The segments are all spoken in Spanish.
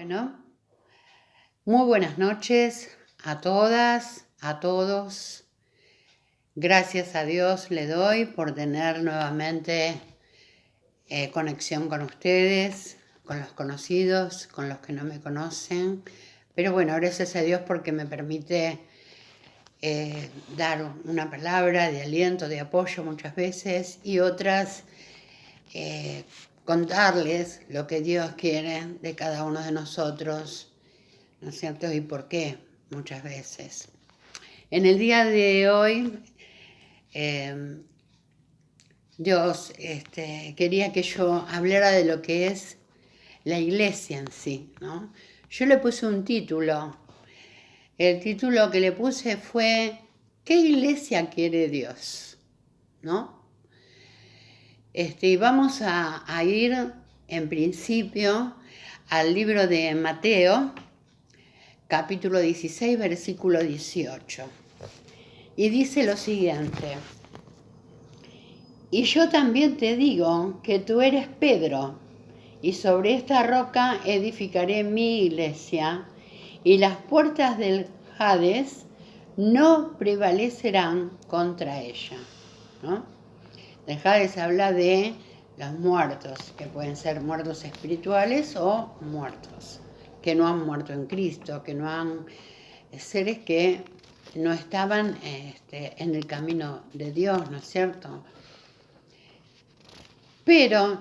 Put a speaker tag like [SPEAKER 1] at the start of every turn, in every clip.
[SPEAKER 1] Bueno, muy buenas noches a todas, a todos. Gracias a Dios le doy por tener nuevamente conexión con ustedes, con los conocidos, con los que no me conocen. Pero bueno, gracias a Dios porque me permite dar una palabra de aliento, de apoyo muchas veces y otras contarles lo que Dios quiere de cada uno de nosotros, ¿no es cierto? Y por qué muchas veces. En el día de hoy, Dios quería que yo hablara de lo que es la iglesia en sí, ¿no? Yo le puse un título. El título que le puse fue ¿qué iglesia quiere Dios? ¿No? Y vamos a ir en principio al libro de Mateo, capítulo 16, versículo 18. Y dice lo siguiente: y yo también te digo que tú eres Pedro, y sobre esta roca edificaré mi iglesia, y las puertas del Hades no prevalecerán contra ella, ¿no? El Hades habla de los muertos, que pueden ser muertos espirituales o muertos, que no han muerto en Cristo, que no han seres que no estaban en el camino de Dios, ¿no es cierto? Pero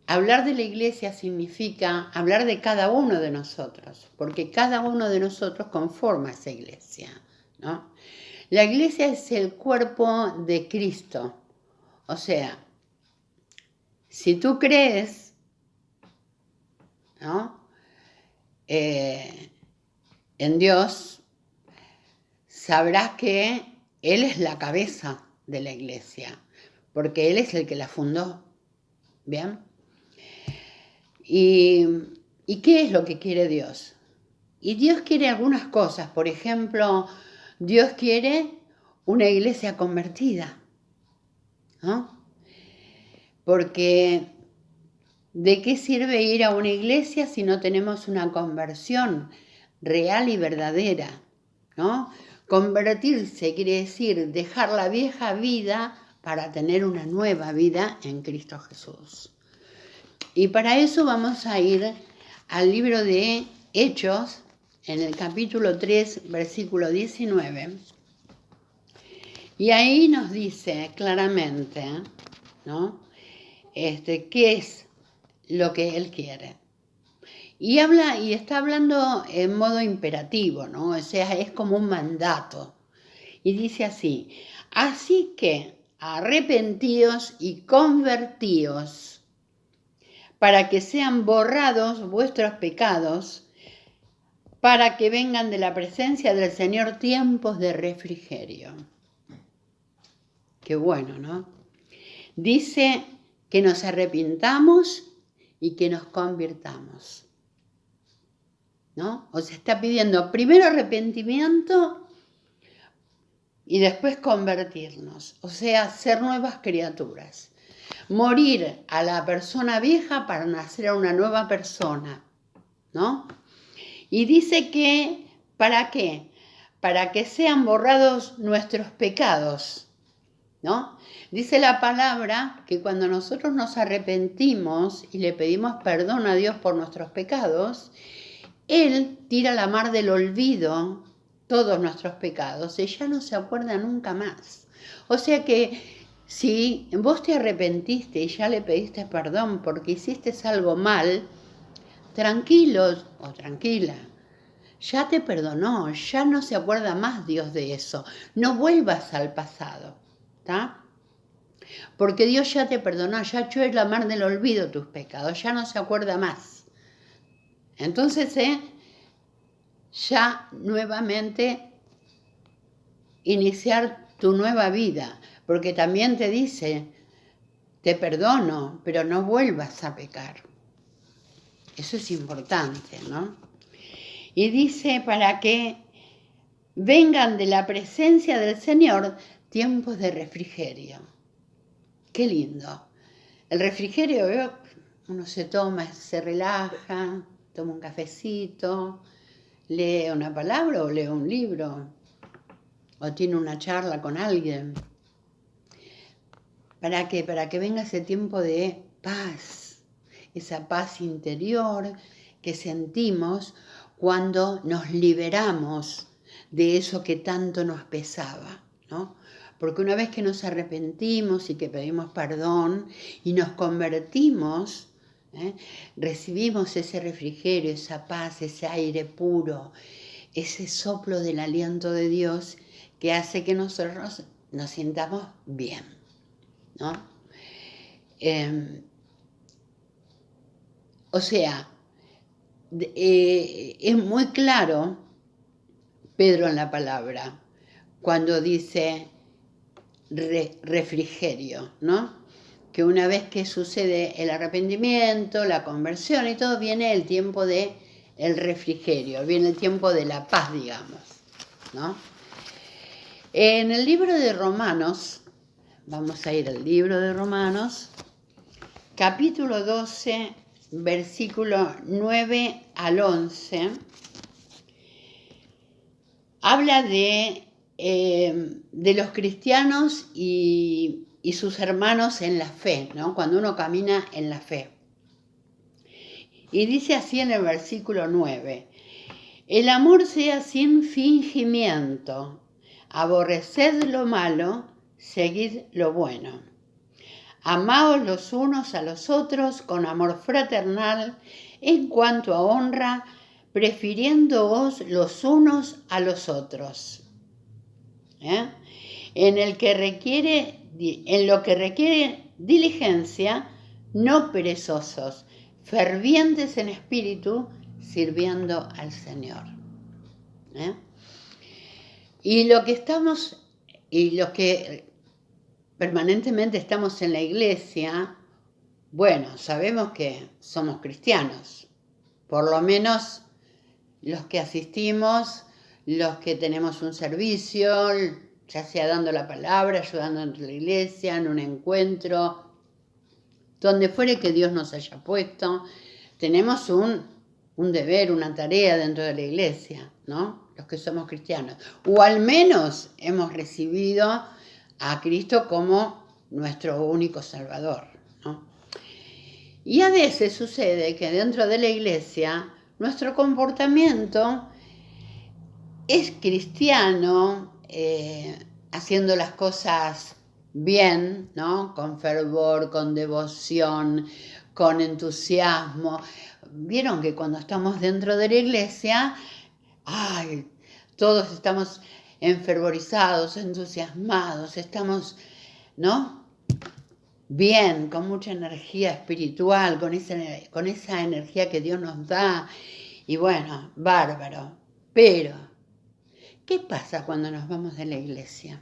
[SPEAKER 1] hablar de la iglesia significa hablar de cada uno de nosotros, porque cada uno de nosotros conforma esa iglesia, ¿no? La iglesia es el cuerpo de Cristo. O sea, si tú crees, ¿no? En Dios, sabrás que Él es la cabeza de la iglesia, porque Él es el que la fundó. ¿Bien? ¿Y qué es lo que quiere Dios? Y Dios quiere algunas cosas. Por ejemplo, Dios quiere una iglesia convertida, ¿no? Porque ¿de qué sirve ir a una iglesia si no tenemos una conversión real y verdadera, ¿no? Convertirse quiere decir dejar la vieja vida para tener una nueva vida en Cristo Jesús. Y para eso vamos a ir al libro de Hechos, en el capítulo 3, versículo 19. Y ahí nos dice claramente, ¿no? ¿Qué es lo que Él quiere? Y está hablando en modo imperativo, ¿no? O sea, es como un mandato. Y dice así: así que arrepentíos y convertíos, para que sean borrados vuestros pecados, para que vengan de la presencia del Señor tiempos de refrigerio. Qué bueno, ¿no? Dice que nos arrepintamos y que nos convirtamos, ¿no? O sea, está pidiendo primero arrepentimiento y después convertirnos, o sea, ser nuevas criaturas. Morir a la persona vieja para nacer a una nueva persona, ¿no? Y dice que, ¿para qué? Para que sean borrados nuestros pecados, ¿no? Dice la palabra que cuando nosotros nos arrepentimos y le pedimos perdón a Dios por nuestros pecados, Él tira a la mar del olvido todos nuestros pecados y ya no se acuerda nunca más. O sea que si vos te arrepentiste y ya le pediste perdón porque hiciste algo mal, tranquilo o tranquila, ya te perdonó, ya no se acuerda más Dios de eso. No vuelvas al pasado, ¿está? Porque Dios ya te perdonó, ya echó en la mar del olvido tus pecados, ya no se acuerda más. Entonces, ya nuevamente iniciar tu nueva vida, porque también te dice, te perdono, pero no vuelvas a pecar. Eso es importante, ¿no? Y dice, para que vengan de la presencia del Señor tiempos de refrigerio. Qué lindo. El refrigerio uno se toma, se relaja, toma un cafecito, lee una palabra o lee un libro, o tiene una charla con alguien. ¿Para qué? Para que venga ese tiempo de paz, esa paz interior que sentimos cuando nos liberamos de eso que tanto nos pesaba, ¿no? Porque una vez que nos arrepentimos y que pedimos perdón y nos convertimos, recibimos ese refrigerio, esa paz, ese aire puro, ese soplo del aliento de Dios que hace que nosotros nos sintamos bien, ¿no? O sea, es muy claro Pedro en la palabra cuando dice refrigerio, ¿no? Que una vez que sucede el arrepentimiento, la conversión y todo, viene el tiempo de el refrigerio, viene el tiempo de la paz, digamos, ¿no? En el libro de Romanos, vamos a ir al libro de Romanos, capítulo 12, versículo 9 al 11, habla de los cristianos y sus hermanos en la fe, ¿no? Cuando uno camina en la fe. Y dice así en el versículo 9, el amor sea sin fingimiento, aborreced lo malo, seguid lo bueno. Amaos los unos a los otros con amor fraternal, en cuanto a honra, prefiriéndoos los unos a los otros. En lo que requiere diligencia, no perezosos, fervientes en espíritu, sirviendo al Señor. Y los que permanentemente estamos en la iglesia, bueno, sabemos que somos cristianos, por lo menos los que asistimos, los que tenemos un servicio, ya sea dando la palabra, ayudando en la iglesia, en un encuentro, donde fuere que Dios nos haya puesto, tenemos un deber, una tarea dentro de la iglesia, ¿no? Los que somos cristianos. O al menos hemos recibido a Cristo como nuestro único Salvador, ¿no? Y a veces sucede que dentro de la iglesia nuestro comportamiento es cristiano, haciendo las cosas bien, ¿no? Con fervor, con devoción, con entusiasmo. Vieron que cuando estamos dentro de la iglesia, todos estamos enfervorizados, entusiasmados, estamos, ¿no? Bien, con mucha energía espiritual, con esa energía que Dios nos da. Y bueno, bárbaro. Pero, ¿qué pasa cuando nos vamos de la iglesia?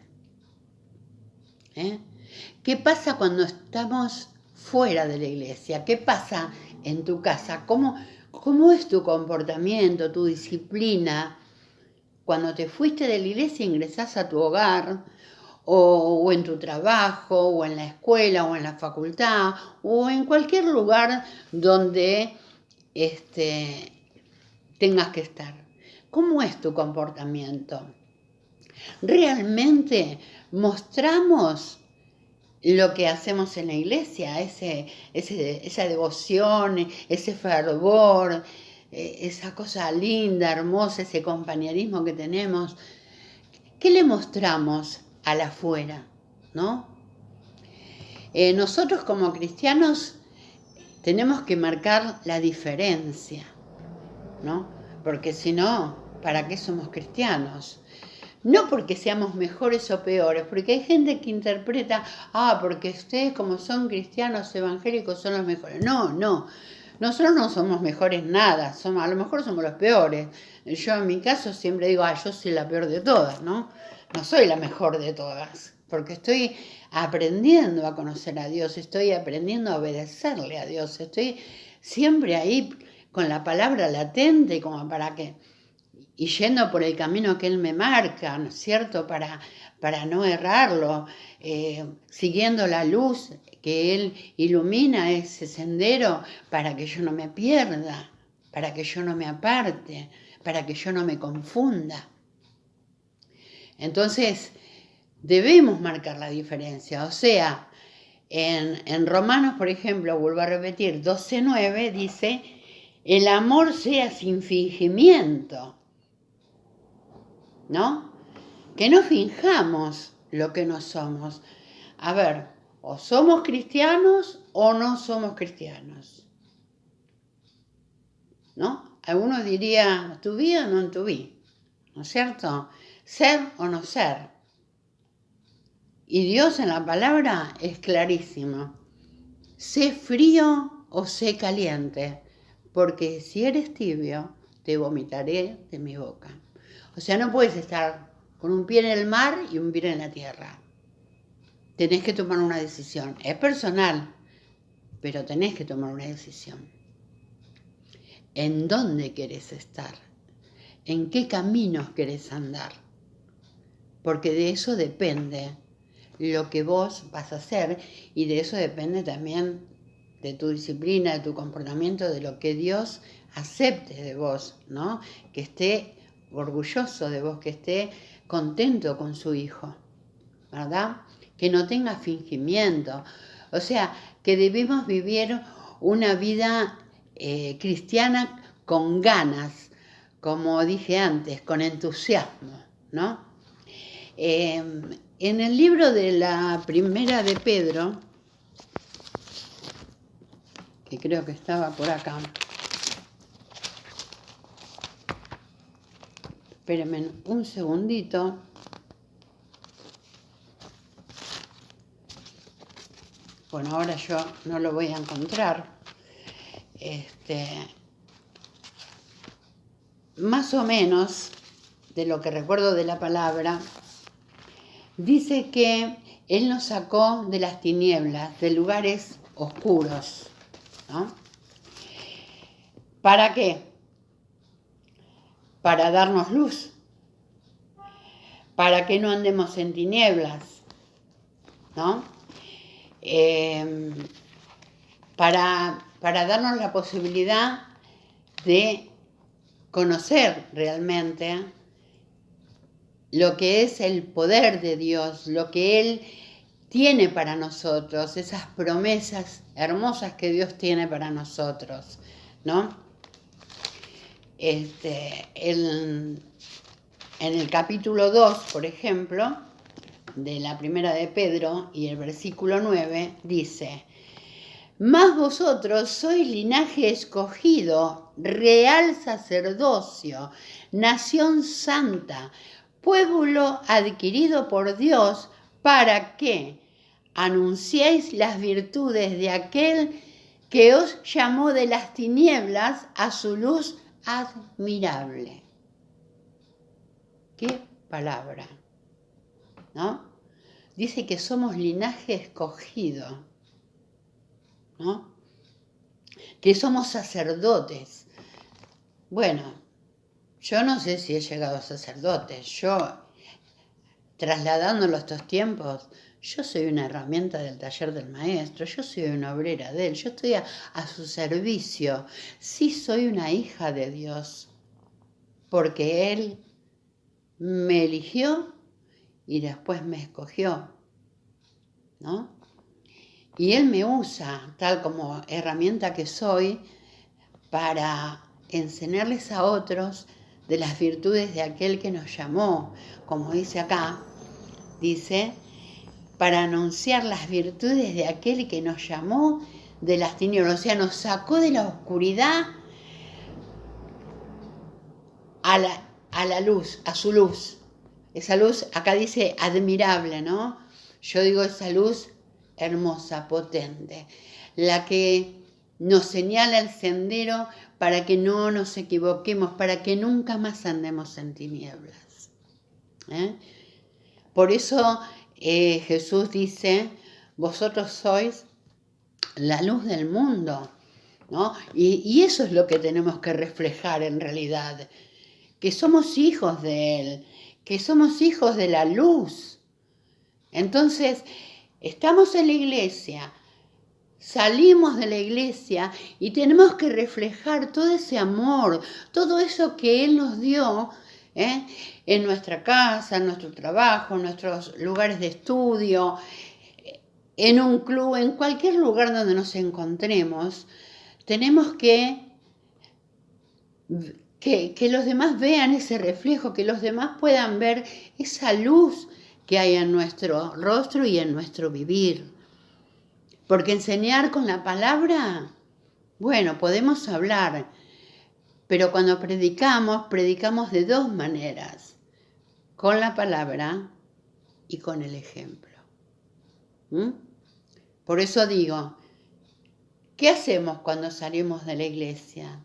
[SPEAKER 1] ¿Qué pasa cuando estamos fuera de la iglesia? ¿Qué pasa en tu casa? ¿Cómo es tu comportamiento, tu disciplina? Cuando te fuiste de la iglesia, ingresás a tu hogar, o en tu trabajo, o en la escuela, o en la facultad, o en cualquier lugar donde tengas que estar. ¿Cómo es tu comportamiento? ¿Realmente mostramos lo que hacemos en la iglesia? Esa devoción, ese fervor, esa cosa linda, hermosa, ese compañerismo que tenemos. ¿Qué le mostramos al afuera, ¿no? Nosotros como cristianos tenemos que marcar la diferencia, ¿no? Porque si no, ¿para qué somos cristianos? No porque seamos mejores o peores, porque hay gente que interpreta, porque ustedes como son cristianos evangélicos son los mejores. No, nosotros no somos mejores nada, a lo mejor somos los peores. Yo en mi caso siempre digo, yo soy la peor de todas, ¿no? No soy la mejor de todas, porque estoy aprendiendo a conocer a Dios, estoy aprendiendo a obedecerle a Dios, estoy siempre ahí con la palabra latente como para que... y yendo por el camino que Él me marca, ¿no es cierto?, para no errarlo, siguiendo la luz que Él ilumina ese sendero para que yo no me pierda, para que yo no me aparte, para que yo no me confunda. Entonces, debemos marcar la diferencia. O sea, en Romanos, por ejemplo, vuelvo a repetir, 12:9 dice, el amor sea sin fingimiento, ¿no? Que no finjamos lo que no somos. A ver, o somos cristianos o no somos cristianos, ¿no? Algunos dirían, tu vida o no tu vida, ¿no es cierto? Ser o no ser. Y Dios en la palabra es clarísimo. Sé frío o sé caliente, porque si eres tibio, te vomitaré de mi boca. O sea, no puedes estar con un pie en el mar y un pie en la tierra. Tenés que tomar una decisión. Es personal, pero tenés que tomar una decisión. ¿En dónde querés estar? ¿En qué caminos querés andar? Porque de eso depende lo que vos vas a hacer y de eso depende también de tu disciplina, de tu comportamiento, de lo que Dios acepte de vos, ¿no? Que esté orgulloso de vos, que esté contento con su hijo, ¿verdad? Que no tenga fingimiento. O sea, que debemos vivir una vida cristiana con ganas, como dije antes, con entusiasmo, ¿no? En el libro de la primera de Pedro, que creo que estaba por acá, espérenme un segundito. Bueno, ahora yo no lo voy a encontrar. Más o menos, de lo que recuerdo de la palabra, dice que Él nos sacó de las tinieblas, de lugares oscuros, ¿no? ¿Para qué? Para darnos luz, para que no andemos en tinieblas, ¿no? Para darnos la posibilidad de conocer realmente lo que es el poder de Dios, lo que Él tiene para nosotros, esas promesas hermosas que Dios tiene para nosotros, ¿no? En el capítulo 2, por ejemplo, de la primera de Pedro y el versículo 9, dice, mas vosotros sois linaje escogido, real sacerdocio, nación santa, pueblo adquirido por Dios, para que anunciéis las virtudes de aquel que os llamó de las tinieblas a su luz admirable. ¿Qué palabra? ¿No? Dice que somos linaje escogido, ¿no? Que somos sacerdotes. Bueno, yo no sé si he llegado a sacerdote. Yo, trasladándolo a estos tiempos, yo soy una herramienta del taller del maestro, yo soy una obrera de él, yo estoy a su servicio. Sí soy una hija de Dios, porque Él me eligió y después me escogió, ¿no? Y Él me usa, tal como herramienta que soy, para enseñarles a otros de las virtudes de aquel que nos llamó, como dice acá, dice, para anunciar las virtudes de aquel que nos llamó de las tinieblas, o sea, nos sacó de la oscuridad a la luz, a su luz. Esa luz, acá dice admirable, ¿no? Yo digo esa luz hermosa, potente, la que nos señala el sendero para que no nos equivoquemos, para que nunca más andemos en tinieblas. Por eso Jesús dice, vosotros sois la luz del mundo, ¿no? Y eso es lo que tenemos que reflejar en realidad, que somos hijos de Él, que somos hijos de la luz. Entonces, estamos en la iglesia, salimos de la iglesia y tenemos que reflejar todo ese amor, todo eso que Él nos dio, en nuestra casa, en nuestro trabajo, en nuestros lugares de estudio, en un club, en cualquier lugar donde nos encontremos. Tenemos que los demás vean ese reflejo, que los demás puedan ver esa luz que hay en nuestro rostro y en nuestro vivir. Porque enseñar con la palabra, bueno, podemos hablar, pero cuando predicamos de dos maneras, con la palabra y con el ejemplo. Por eso digo, ¿qué hacemos cuando salimos de la iglesia?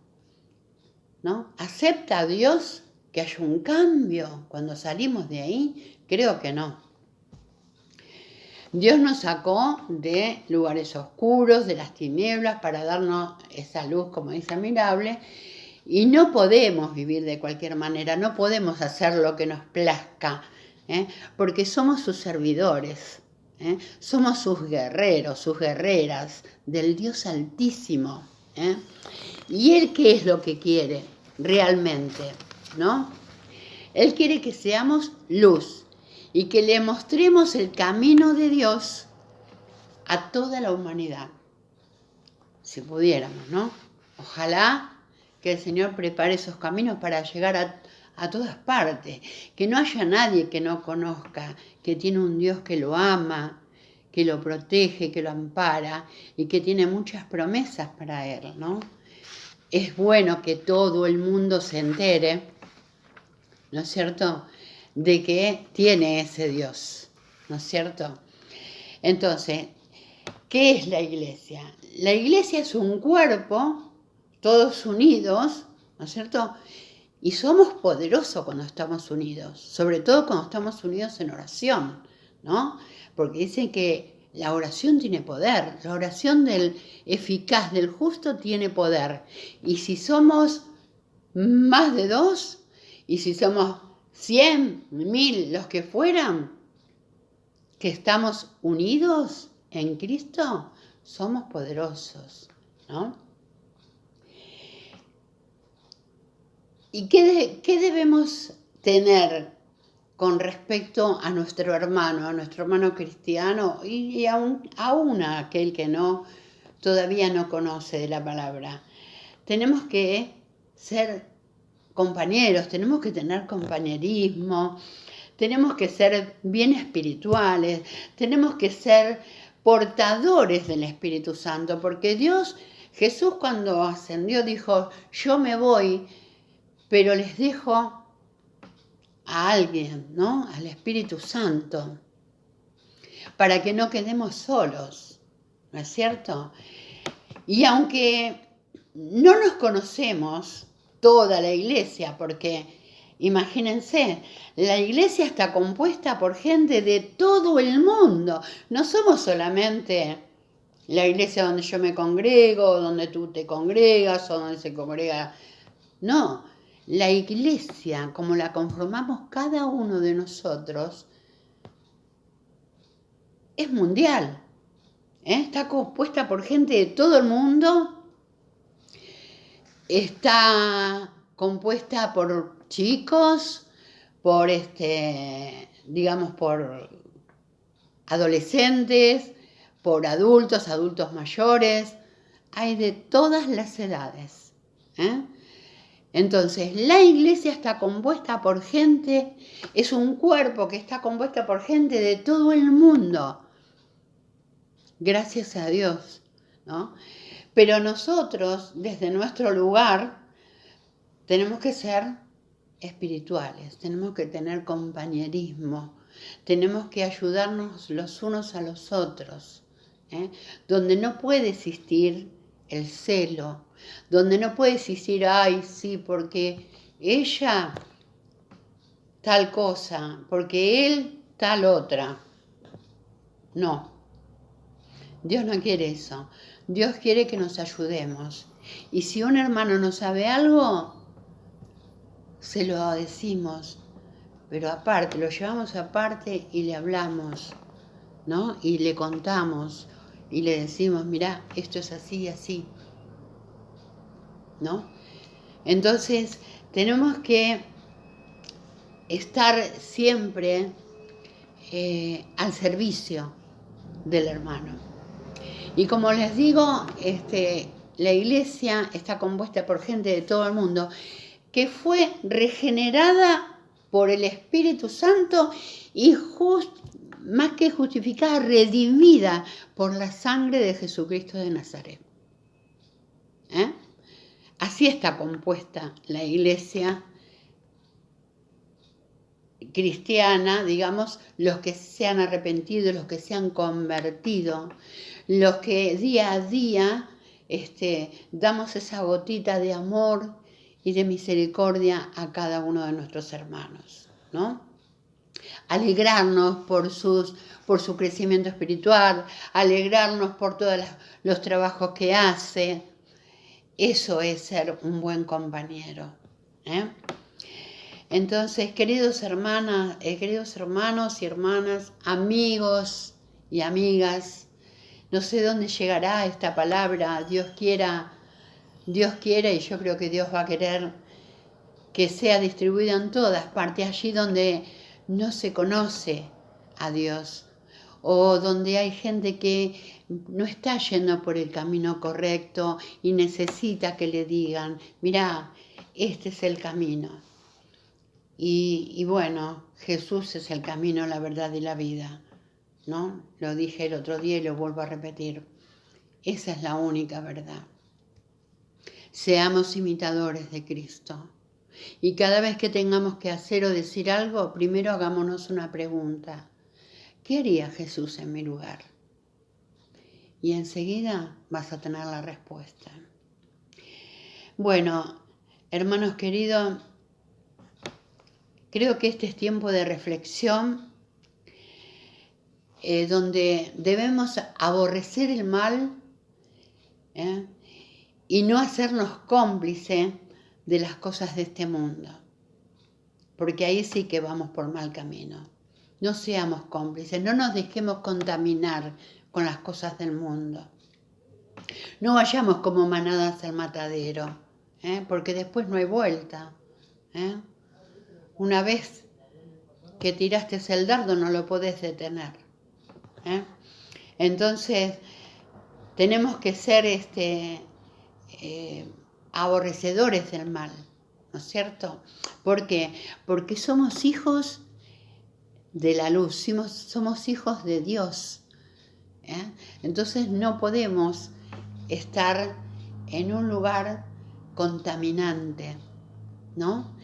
[SPEAKER 1] ¿No? ¿Acepta a Dios que haya un cambio cuando salimos de ahí? Creo que no. Dios nos sacó de lugares oscuros, de las tinieblas, para darnos esa luz, como dice, admirable, y no podemos vivir de cualquier manera, no podemos hacer lo que nos plazca, porque somos sus servidores, somos sus guerreros, sus guerreras del Dios Altísimo. ¿Y Él qué es lo que quiere realmente? ¿No? Él quiere que seamos luz y que le mostremos el camino de Dios a toda la humanidad. Si pudiéramos, ¿no? Ojalá que el Señor prepare esos caminos para llegar a todas partes. Que no haya nadie que no conozca que tiene un Dios que lo ama, que lo protege, que lo ampara y que tiene muchas promesas para Él, ¿no? Es bueno que todo el mundo se entere, ¿no es cierto?, de que tiene ese Dios, ¿no es cierto? Entonces, ¿qué es la iglesia? La iglesia es un cuerpo, todos unidos, ¿no es cierto? Y somos poderosos cuando estamos unidos, sobre todo cuando estamos unidos en oración, ¿no? Porque dicen que la oración tiene poder, la oración del eficaz, del justo, tiene poder. Y si somos más de 2, y si somos 100, 1000, los que fueran, que estamos unidos en Cristo, somos poderosos, ¿no? ¿Y qué debemos tener con respecto a nuestro hermano cristiano y aún a aquel que todavía no conoce de la palabra? Tenemos que ser compañeros, tenemos que tener compañerismo, tenemos que ser bien espirituales, tenemos que ser portadores del Espíritu Santo, porque Jesús cuando ascendió dijo, yo me voy, pero les dejo a alguien, ¿no? Al Espíritu Santo, para que no quedemos solos, ¿no es cierto? Y aunque no nos conocemos toda la iglesia, porque imagínense, la iglesia está compuesta por gente de todo el mundo, no somos solamente la iglesia donde yo me congrego, donde tú te congregas o donde se congrega, no. La iglesia, como la conformamos cada uno de nosotros, es mundial. Está compuesta por gente de todo el mundo. Está compuesta por chicos, por por adolescentes, por adultos mayores. Hay de todas las edades. Entonces, la iglesia está compuesta por gente, es un cuerpo que está compuesta por gente de todo el mundo. Gracias a Dios, ¿no? Pero nosotros, desde nuestro lugar, tenemos que ser espirituales, tenemos que tener compañerismo, tenemos que ayudarnos los unos a los otros, donde no puede existir el celo, donde no puede existir, ay, sí, porque ella tal cosa, porque él tal otra. No, Dios no quiere eso. Dios quiere que nos ayudemos. Y si un hermano no sabe algo, se lo decimos, pero aparte, lo llevamos aparte y le hablamos, ¿no? Y le contamos y le decimos, mirá, esto es así y así, ¿no? Entonces, tenemos que estar siempre al servicio del hermano. Y como les digo, la iglesia está compuesta por gente de todo el mundo que fue regenerada por el Espíritu Santo y más que justificada, redimida por la sangre de Jesucristo de Nazaret. Así está compuesta la iglesia cristiana, digamos, los que se han arrepentido, los que se han convertido, los que día a día damos esa gotita de amor y de misericordia a cada uno de nuestros hermanos, ¿no? Alegrarnos por su crecimiento espiritual, alegrarnos por todos los trabajos que hace. Eso es ser un buen compañero, Entonces, queridos hermanos y hermanas, amigos y amigas, no sé dónde llegará esta palabra, Dios quiera, y yo creo que Dios va a querer que sea distribuida en todas partes, allí donde no se conoce a Dios, o donde hay gente que no está yendo por el camino correcto y necesita que le digan, mirá, este es el camino. Y bueno, Jesús es el camino, la verdad y la vida, ¿no? Lo dije el otro día y lo vuelvo a repetir. Esa es la única verdad. Seamos imitadores de Cristo. Y cada vez que tengamos que hacer o decir algo, primero hagámonos una pregunta. ¿Qué haría Jesús en mi lugar? Y enseguida vas a tener la respuesta. Bueno, hermanos queridos, creo que este es tiempo de reflexión, donde debemos aborrecer el mal y no hacernos cómplices de las cosas de este mundo, porque ahí sí que vamos por mal camino. No seamos cómplices, no nos dejemos contaminar con las cosas del mundo. No vayamos como manadas al matadero, porque después no hay vuelta. Una vez que tiraste el dardo no lo podés detener. Entonces tenemos que ser aborrecedores del mal, ¿no es cierto? ¿Por qué? Porque somos hijos de la luz, somos hijos de Dios. Entonces no podemos estar en un lugar contaminante, ¿no?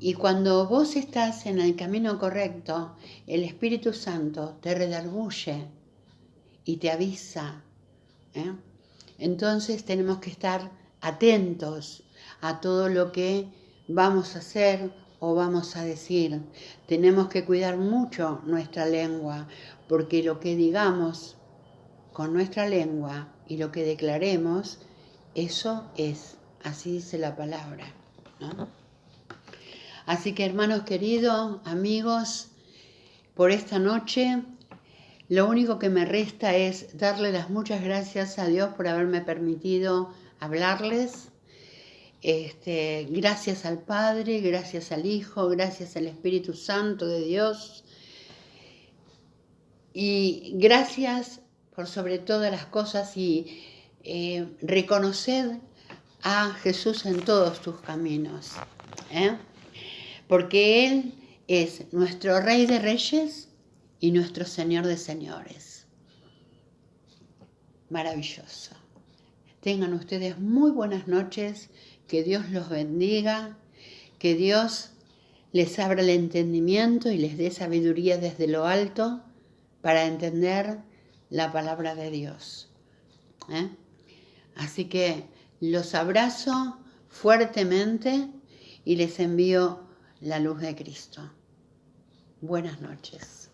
[SPEAKER 1] Y cuando vos estás en el camino correcto, el Espíritu Santo te redarguye y te avisa. Entonces tenemos que estar atentos a todo lo que vamos a hacer o vamos a decir. Tenemos que cuidar mucho nuestra lengua, porque lo que digamos con nuestra lengua y lo que declaremos, eso es, así dice la palabra, ¿no? Así que hermanos queridos, amigos, por esta noche, lo único que me resta es darle las muchas gracias a Dios por haberme permitido hablarles. Gracias al Padre, gracias al Hijo, gracias al Espíritu Santo de Dios. Y gracias por sobre todas las cosas y reconocer a Jesús en todos tus caminos. Porque Él es nuestro Rey de Reyes y nuestro Señor de Señores. Maravilloso. Tengan ustedes muy buenas noches, que Dios los bendiga, que Dios les abra el entendimiento y les dé sabiduría desde lo alto para entender la palabra de Dios. Así que los abrazo fuertemente y les envío la luz de Cristo. Buenas noches.